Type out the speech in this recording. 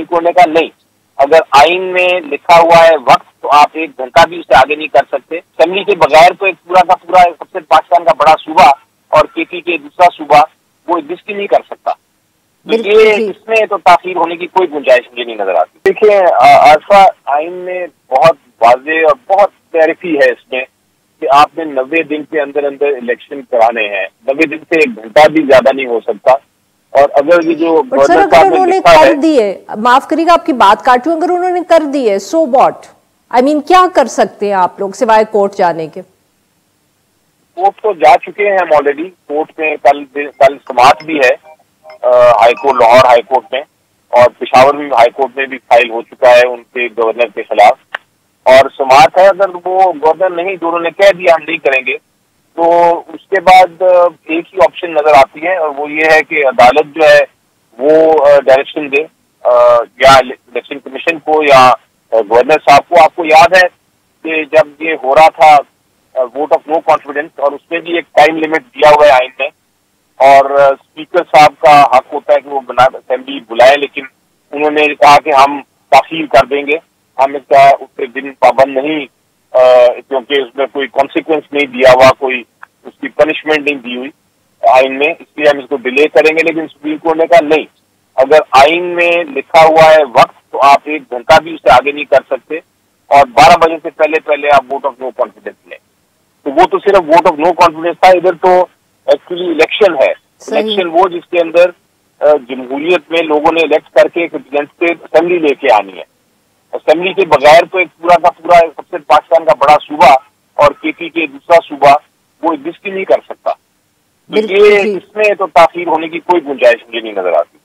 Supreme court ने कहा नहीं, अगर आइन में लिखा हुआ है वक्त तो आप 1 घंटा भी उससे आगे नहीं कर सकते। असेंबली के बगैर तो एक पूरा का पूरा सबसे पाकिस्तान का बड़ा सूबा और केपी के दूसरा सूबा वो एग्जिस्ट ही नहीं कर सकता। तो ये इसमें तो ताखीर होने की कोई गुंजाइश मुझे नहीं नजर आती। देखिए आरफा आइन में बहुत वाज़ेह और बहुत क्लैरिटी है इसमें कि आपने 90 दिन के अंदर अंदर इलेक्शन कराने हैं। 90 दिन से 1 घंटा भी ज्यादा नहीं हो सकता। और अगर ये जो सर अगर उन्होंने कर दिए, माफ करिएगा आपकी बात काटूं, अगर उन्होंने कर दिए सो व्हाट, आई मीन क्या कर सकते हैं आप लोग सिवाय कोर्ट जाने के? कोर्ट तो जा चुके हैं हम ऑलरेडी। कोर्ट में कल समाअत भी है हाईकोर्ट, लाहौर हाईकोर्ट में, और पेशावर भी हाईकोर्ट में भी फाइल हो चुका है उनके गवर्नर के खिलाफ। और समाअत है, अगर वो गवर्नर नहीं, जो उन्होंने कह दिया हम नहीं करेंगे, तो उसके बाद एक ही ऑप्शन नजर आती है और वो ये है कि अदालत जो है वो डायरेक्शन दे या इलेक्शन कमीशन को या गवर्नर साहब को। आपको याद है कि जब ये हो रहा था वोट ऑफ नो कॉन्फिडेंस, और उसमें भी एक टाइम लिमिट दिया हुआ है आइन में, और स्पीकर साहब का हक होता है कि वो असेंबली बुलाए, लेकिन उन्होंने कहा कि हम ताखीर कर देंगे, हम इसका उसके दिन पाबंद नहीं, क्योंकि उसमें कोई कॉन्सिक्वेंस नहीं दिया हुआ, कोई उसकी पनिशमेंट नहीं दी हुई आइन में, इसलिए हम इसको डिले करेंगे। लेकिन सुप्रीम कोर्ट ने कहा नहीं, अगर आइन में लिखा हुआ है वक्त तो आप 1 घंटा भी उससे आगे नहीं कर सकते, और 12 बजे से पहले पहले आप वोट ऑफ नो कॉन्फिडेंस लें। तो वो तो सिर्फ वोट ऑफ नो कॉन्फिडेंस था, इधर तो एक्चुअली इलेक्शन है। इलेक्शन वो जिसके अंदर जमहूरियत में लोगों ने इलेक्ट करके एक रिप्रेजेंटेटिव असेंबली लेके आनी है। असेंबली के बगैर तो एक पूरा का पूरा सबसे पाकिस्तान का बड़ा सूबा और केपी के दूसरा सूबा वो एग्जिस्ट ही नहीं कर सकता। तो ये इसमें तो ताखीर होने की कोई गुंजाइश मुझे नहीं नजर आती।